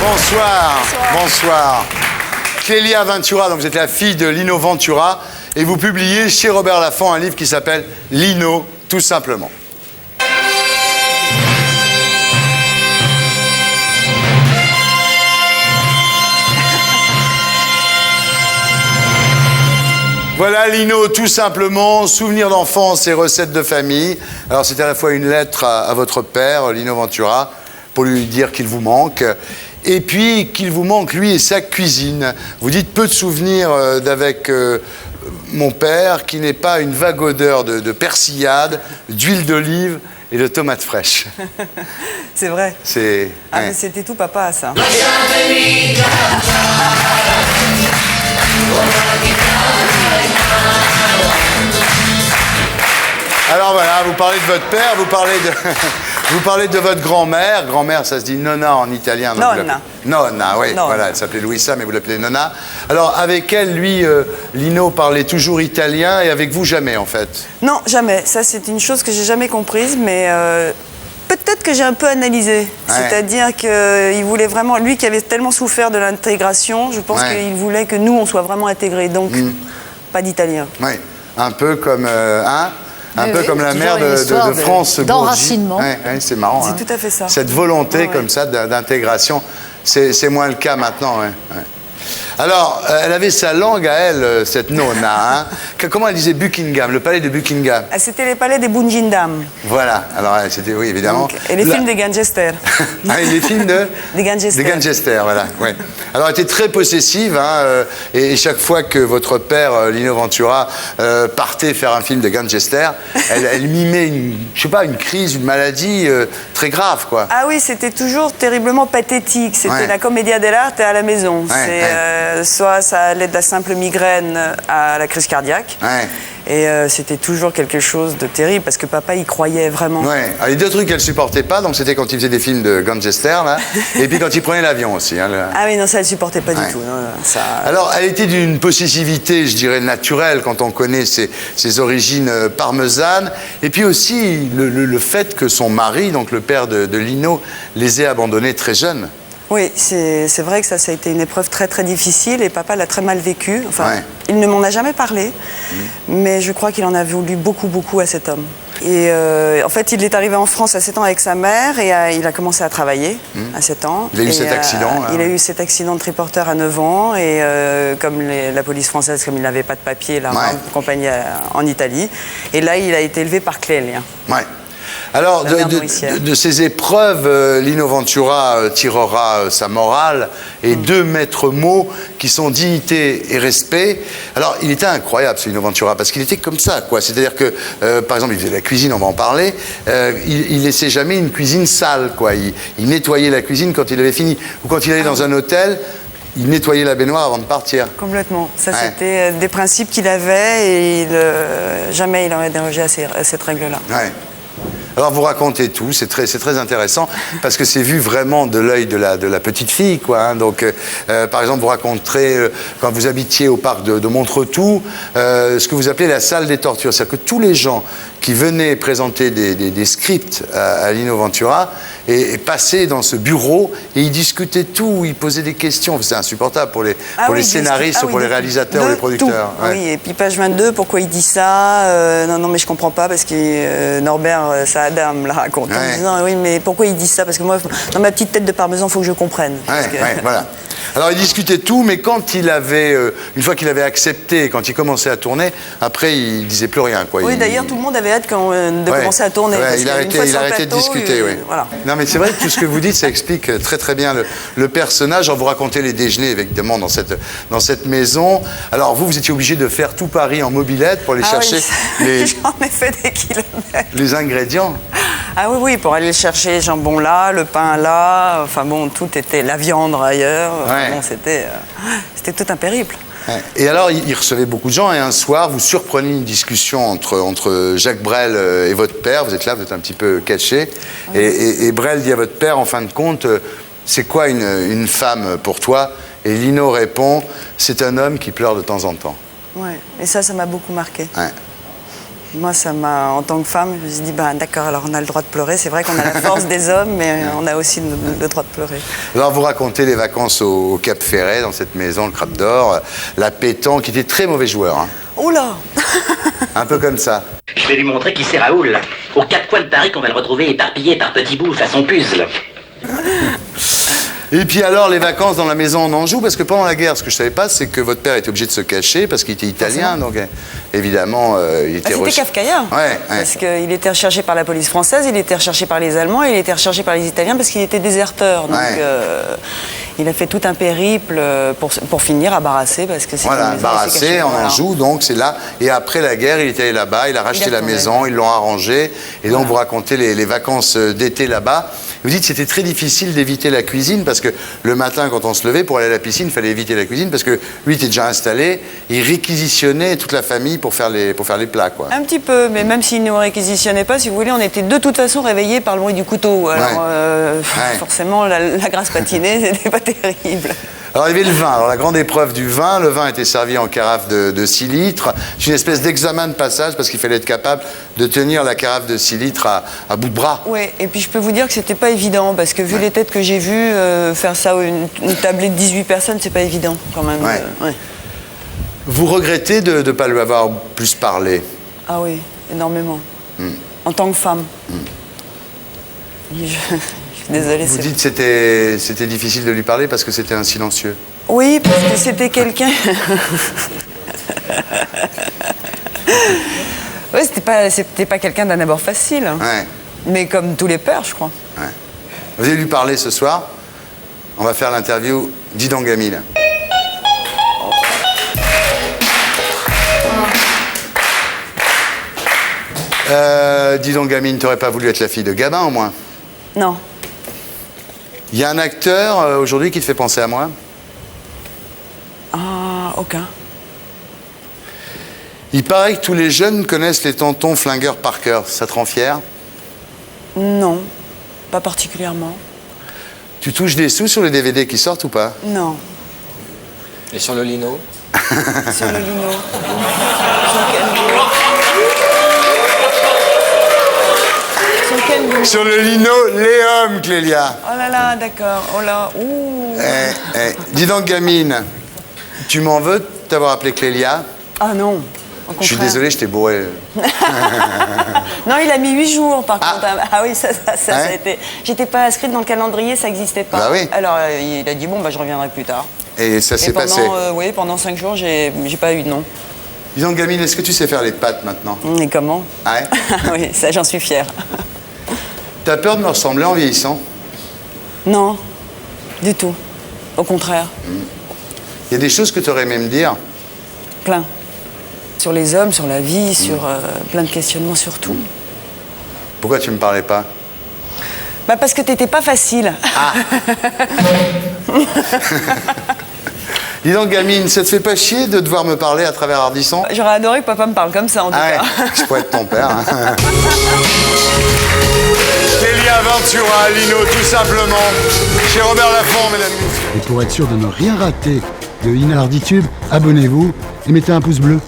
Bonsoir. Bonsoir. Clélia Ventura, donc vous êtes la fille de Lino Ventura et vous publiez chez Robert Laffont un livre qui s'appelle Lino, tout simplement. Voilà Lino, tout simplement, souvenirs d'enfance et recettes de famille. Alors c'est à la fois une lettre à votre père, Lino Ventura, pour lui dire qu'il vous manque, et puis qu'il vous manque lui et sa cuisine. Vous dites peu de souvenirs d'avec mon père, qui n'est pas une vague odeur de persillade, d'huile d'olive et de tomates fraîches. C'est vrai. C'est... Ah, mais c'était tout papa, ça. Alors voilà, vous parlez de votre père, vous parlez de votre grand-mère. Grand-mère, ça se dit nonna en italien. Nonna. Nonna, oui, Nonna. Voilà, elle s'appelait Louisa, mais vous l'appelez nonna. Alors avec elle, lui, Lino parlait toujours italien et avec vous jamais en fait. Non, jamais. Ça, c'est une chose que j'ai jamais comprise, mais peut-être que j'ai un peu analysé. Ouais. C'est-à-dire qu'il voulait vraiment, lui qui avait tellement souffert de l'intégration, je pense Ouais. qu'il voulait que nous, on soit vraiment intégrés. Donc, pas d'italien. Oui, un peu comme... Un Oui, peu oui, comme la toujours mère une de histoire France Bourgi. d'enracinement. Ouais, c'est marrant. C'est tout à fait ça. Cette volonté Ouais, ouais. comme ça d'intégration, c'est moins le cas maintenant. Ouais. Alors, elle avait sa langue à elle, cette nonna. Hein. Comment elle disait Buckingham, le palais de Buckingham? Ah, c'était les palais des Bungindam. Voilà, alors c'était, oui, évidemment. Donc, et les films des Gangster. Ah, et les films de Des Gangster. Des Gangster, voilà. Ouais. Alors, elle était très possessive, hein, et chaque fois que votre père, Lino Ventura, partait faire un film de Gangster, elle mimait une crise, une maladie très grave, quoi. Ah oui, c'était toujours terriblement pathétique. C'était Ouais. la commedia dell'arte à la maison. Ouais, C'est, ouais. soit ça allait de la simple migraine à la crise cardiaque. Ouais. Et c'était toujours quelque chose de terrible parce que papa y croyait vraiment. Ouais. Alors, les deux trucs qu'elle supportait pas, donc c'était quand il faisait des films de Gangster, là, et puis quand il prenait l'avion aussi. Hein, Ah oui, non, ça, elle supportait pas Ouais. du tout. Non, ça... Alors, elle était d'une possessivité, je dirais, naturelle quand on connaît ses origines parmesanes. Et puis aussi le fait que son mari, donc le père de Lino, les ait abandonnés très jeunes. Oui, c'est vrai que ça a été une épreuve très très difficile et papa l'a très mal vécu. Enfin, Ouais. il ne m'en a jamais parlé, mais je crois qu'il en a voulu beaucoup beaucoup à cet homme. Et en fait, il est arrivé en France à 7 ans avec sa mère et il a commencé à travailler à 7 ans. Il a eu Et, cet accident, là. Il a eu cet accident de triporteur à 9 ans et comme la police française, comme il n'avait pas de papier, l'a accompagné en Italie. Et là, il a été élevé par Clélia. Ouais. Alors, La mère nourricière. de ces épreuves, Lino Ventura tirera sa morale et deux maîtres mots qui sont dignité et respect. Alors, il était incroyable, ce Lino Ventura, parce qu'il était comme ça, quoi. C'est-à-dire que, par exemple, il faisait la cuisine, on va en parler, il laissait jamais une cuisine sale, quoi. Il nettoyait la cuisine quand il avait fini. Ou quand il allait dans un hôtel, il nettoyait la baignoire avant de partir. Complètement. Ça, Ouais. c'était des principes qu'il avait et jamais il aurait dérogé à cette règle-là. Ouais. Alors vous racontez tout, c'est très intéressant parce que c'est vu vraiment de l'œil de la petite fille, quoi. Hein. Donc, par exemple, vous raconterez quand vous habitiez au parc de Montretout, ce que vous appelez la salle des tortures, c'est-à-dire que tous les gens qui venaient présenter des scripts à Lino Ventura et passaient dans ce bureau et ils discutaient tout, ils posaient des questions. C'est insupportable pour les scénaristes, pour les réalisateurs, les producteurs. Ouais. Oui, et puis page 22, pourquoi il dit ça non, mais je comprends pas parce que Norbert Saada me l'a raconté en me disant oui, mais pourquoi il dit ça? Parce que moi, dans ma petite tête de parmesan, il faut que je comprenne. Voilà. Alors il discutait tout, mais quand il avait, une fois qu'il avait accepté, quand il commençait à tourner, après il disait plus rien, quoi. Oui, d'ailleurs, tout le monde avait hâte de commencer à tourner. Ouais, parce il qu'une arrêtait, fois sur le de plateau, discuter, oui. Voilà. Non, mais c'est vrai que tout ce que vous dites, ça explique très bien le personnage. Alors, vous racontez les déjeuners, évidemment, dans cette maison. Alors, vous étiez obligé de faire tout Paris en mobilette pour aller chercher oui. J'en ai fait des kilomètres. les ingrédients. Ah oui, pour aller chercher le jambon là, le pain là, enfin bon, tout était, la viande ailleurs. Ouais. Bon, c'était tout un périple. Ouais. Et alors, il recevait beaucoup de gens, et un soir, vous surprenez une discussion entre Jacques Brel et votre père. Vous êtes là, vous êtes un petit peu caché. Et Brel dit à votre père, en fin de compte, c'est quoi une femme pour toi? Et Lino répond, c'est un homme qui pleure de temps en temps. Ouais. Et ça m'a beaucoup marqué. Ouais. Moi, ça m'a, en tant que femme, je me suis dit, bah, d'accord, alors on a le droit de pleurer. C'est vrai qu'on a la force des hommes, mais on a aussi le droit de pleurer. Alors, vous racontez les vacances au Cap Ferret, dans cette maison, le Crap d'Or, la pétanque, qui était très mauvais joueur. Hein. Oula. Un peu comme ça. Je vais lui montrer qui c'est Raoul. Aux quatre coins de Paris qu'on va le retrouver éparpillé par petits bouts façon puzzle. Et puis alors, les vacances dans la maison en Anjou, parce que pendant la guerre, ce que je ne savais pas, c'est que votre père était obligé de se cacher parce qu'il était italien, donc évidemment, il était... C'était kafkaïen. Ouais. Parce qu'il était recherché par la police française, il était recherché par les Allemands, il était recherché par les Italiens parce qu'il était déserteur. Donc il a fait tout un périple pour finir à Barassé, parce que c'était voilà, une maison Barassé, en voilà. Anjou, donc c'est là. Et après la guerre, il était allé là-bas, il a racheté la maison, ils l'ont arrangée. Et donc vous racontez les vacances d'été là-bas. Vous dites que c'était très difficile d'éviter la cuisine, parce que le matin, quand on se levait pour aller à la piscine, il fallait éviter la cuisine, parce que lui était déjà installé, il réquisitionnait toute la famille pour faire les plats, quoi. Un petit peu, mais même s'il ne nous réquisitionnait pas, si vous voulez, on était de toute façon réveillés par le bruit du couteau. Alors forcément, la grasse patinée, c'était pas terrible. Alors il y avait le vin, alors la grande épreuve du vin, le vin était servi en carafe de 6 litres, c'est une espèce d'examen de passage parce qu'il fallait être capable de tenir la carafe de 6 litres à bout de bras. Oui, et puis je peux vous dire que c'était pas évident, parce que vu les têtes que j'ai vues, faire ça une tablée de 18 personnes, c'est pas évident quand même. Vous regrettez de ne pas lui avoir plus parlé? Ah oui, énormément. En tant que femme. Je suis désolée. Vous dites que c'était difficile de lui parler parce que c'était un silencieux. Oui, parce que c'était quelqu'un... Oui, c'était pas quelqu'un d'un abord facile. Ouais. Mais comme tous les pères, je crois. Ouais. Vous allez lui parler ce soir. On va faire l'interview Dis donc Gamine. Dis donc Gamine, t'aurais pas voulu être la fille de Gabin au moins? Non. Il y a un acteur aujourd'hui qui te fait penser à moi? Ah, aucun. Il paraît que tous les jeunes connaissent les tontons flingueurs par cœur. Ça te rend fier? Non, pas particulièrement. Tu touches des sous sur les DVD qui sortent ou pas? Non. Et sur le lino? Sur le lino. Sur quel lino? Sur le lino, Léum, Clélia. Oh là là, d'accord. Oh là, ouh. Dis donc Gamine, tu m'en veux de t'avoir appelé Clélia? Ah non. Je suis désolé, je t'ai bourré. Non, il a mis 8 jours, par contre. Ah oui, ça a été... J'étais pas inscrite dans le calendrier, ça n'existait pas. Bah oui. Alors, il a dit, bon, bah, je reviendrai plus tard. Et ça s'est passé? Oui, pendant 5 jours, j'ai pas eu de nom. Dis donc, Gamine, est-ce que tu sais faire les pâtes maintenant? Et comment? Ah ouais? Oui, ça, j'en suis fière. T'as peur de me ressembler en vieillissant? Non, du tout. Au contraire. Il y a des choses que tu aurais aimé me dire? Plein. Sur les hommes, sur la vie, sur plein de questionnements sur tout. Pourquoi tu me parlais pas? Bah parce que t'étais pas facile. Ah. Dis donc, Gamine, ça te fait pas chier de devoir me parler à travers Ardisson? J'aurais adoré que papa me parle comme ça, en tout cas. Je pourrais être ton père. Hein. Clélia Ventura, Lino, tout simplement. Chez Robert Laffont, mesdames et messieurs. Et pour être sûr de ne rien rater de Inarditube, abonnez-vous et mettez un pouce bleu.